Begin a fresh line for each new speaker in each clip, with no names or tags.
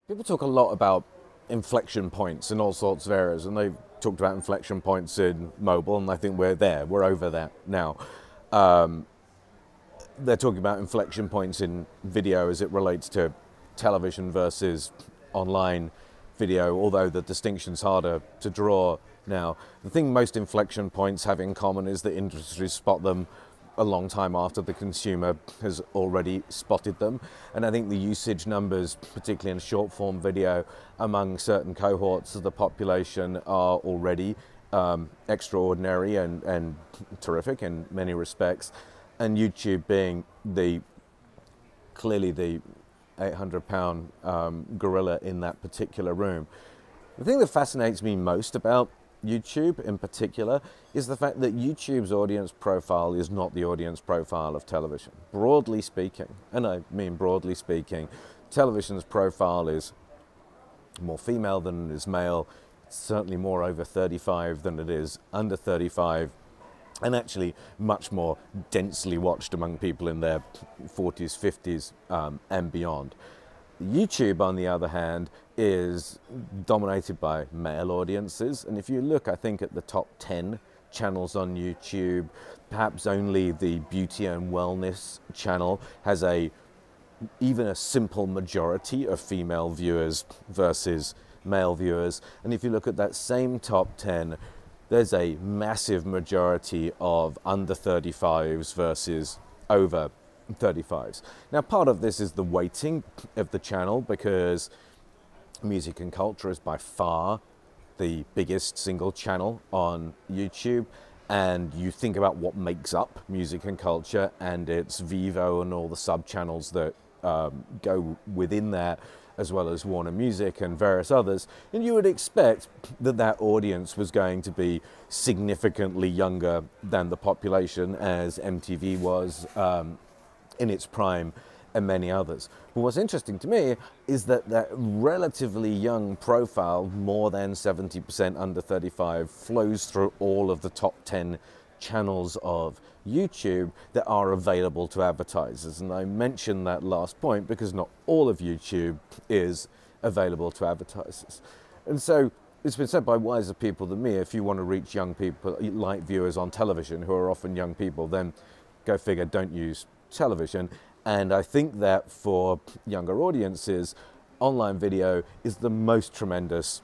People talk a lot about inflection points in all sorts of areas, and they've talked about inflection points in mobile, and I think we're there. We're over that now. They're talking about inflection points in video as it relates to television versus online video, although the distinction's harder to draw now. The thing most inflection points have in common is that industries spot them a long time after the consumer has already spotted them. And I think the usage numbers, particularly in short form video, among certain cohorts of the population are already extraordinary and terrific in many respects. And YouTube being clearly the 800-pound gorilla in that particular room. The thing that fascinates me most about YouTube in particular is the fact that YouTube's audience profile is not the audience profile of television. Broadly speaking, and I mean broadly speaking, television's profile is more female than it is male. It's certainly more over 35 than it is under 35. And actually much more densely watched among people in their 40s, 50s and beyond. YouTube, on the other hand, is dominated by male audiences. And if you look, I think, at the top 10 channels on YouTube, perhaps only the beauty and wellness channel has even a simple majority of female viewers versus male viewers. And if you look at that same top 10, there's a massive majority of under 35s versus over 35s. Now, part of this is the weighting of the channel, because music and culture is by far the biggest single channel on YouTube. And you think about what makes up music and culture, and it's Vivo and all the sub-channels that go within that, as well as Warner Music and various others, and you would expect that that audience was going to be significantly younger than the population, as MTV was in its prime, and many others. But what's interesting to me is that that relatively young profile, more than 70% under 35, flows through all of the top 10 channels of YouTube that are available to advertisers. And I mention that last point because not all of YouTube is available to advertisers. And so it's been said by wiser people than me, if you want to reach young people, light viewers on television, who are often young people, then go figure, don't use television. And I think that for younger audiences, online video is the most tremendous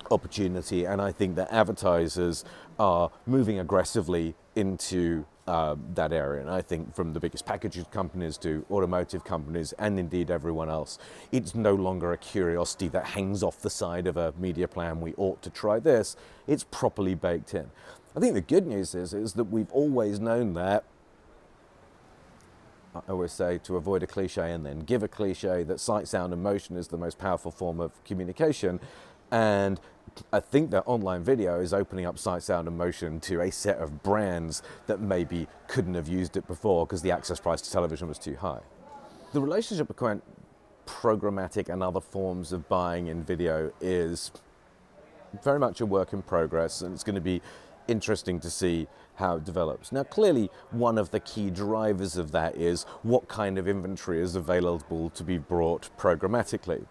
opportunity, and I think that advertisers are moving aggressively into that area. And I think from the biggest packaging companies to automotive companies and indeed everyone else, it's no longer a curiosity that hangs off the side of a media plan. We ought to try this. It's properly baked in. I think the good news is that we've always known that, I always say, to avoid a cliche and then give a cliche, that sight, sound and motion is the most powerful form of communication. And I think that online video is opening up sight, sound and motion to a set of brands that maybe couldn't have used it before because the access price to television was too high. The relationship between programmatic and other forms of buying in video is very much a work in progress, and it's going to be interesting to see how it develops. Now, clearly, one of the key drivers of that is what kind of inventory is available to be brought programmatically.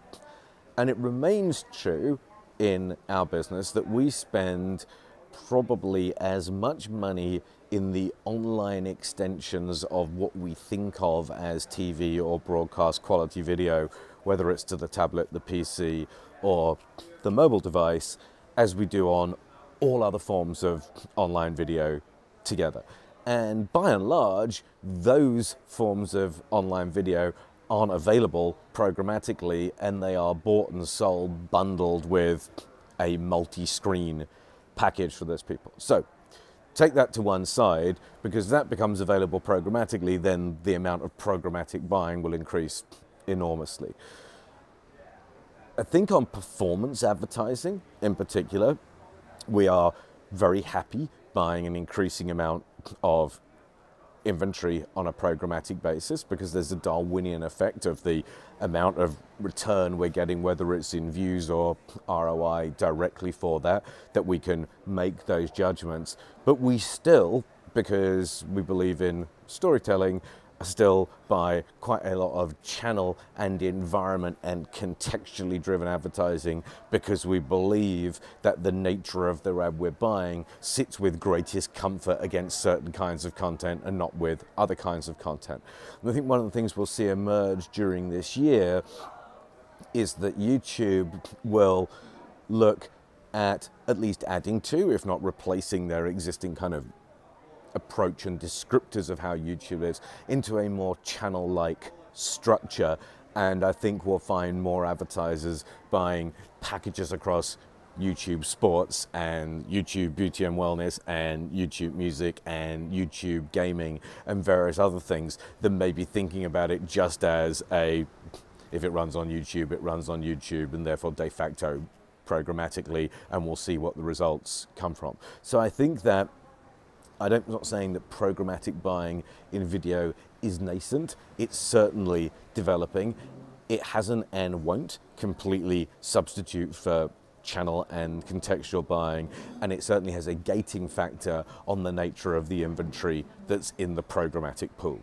And it remains true in our business that we spend probably as much money in the online extensions of what we think of as TV or broadcast quality video, whether it's to the tablet, the PC, or the mobile device, as we do on all other forms of online video together. And by and large, those forms of online video aren't available programmatically, and they are bought and sold bundled with a multi-screen package for those people. So take that to one side, because that becomes available programmatically, then the amount of programmatic buying will increase enormously. I think on performance advertising in particular, we are very happy buying an increasing amount of inventory on a programmatic basis, because there's a Darwinian effect of the amount of return we're getting, whether it's in views or ROI directly for that we can make those judgments. But we still, because we believe in storytelling, still buy quite a lot of channel and environment and contextually driven advertising because we believe that the nature of the ad we're buying sits with greatest comfort against certain kinds of content and not with other kinds of content. And I think one of the things we'll see emerge during this year is that YouTube will look at least adding to, if not replacing, their existing kind of approach and descriptors of how YouTube is into a more channel-like structure. And I think we'll find more advertisers buying packages across YouTube Sports and YouTube Beauty and Wellness and YouTube Music and YouTube Gaming and various other things than maybe thinking about it just as a, if it runs on YouTube, it runs on YouTube, and therefore de facto programmatically, and we'll see what the results come from. So I think that I'm not saying that programmatic buying in video is nascent. It's certainly developing. It hasn't and won't completely substitute for channel and contextual buying, and it certainly has a gating factor on the nature of the inventory that's in the programmatic pool.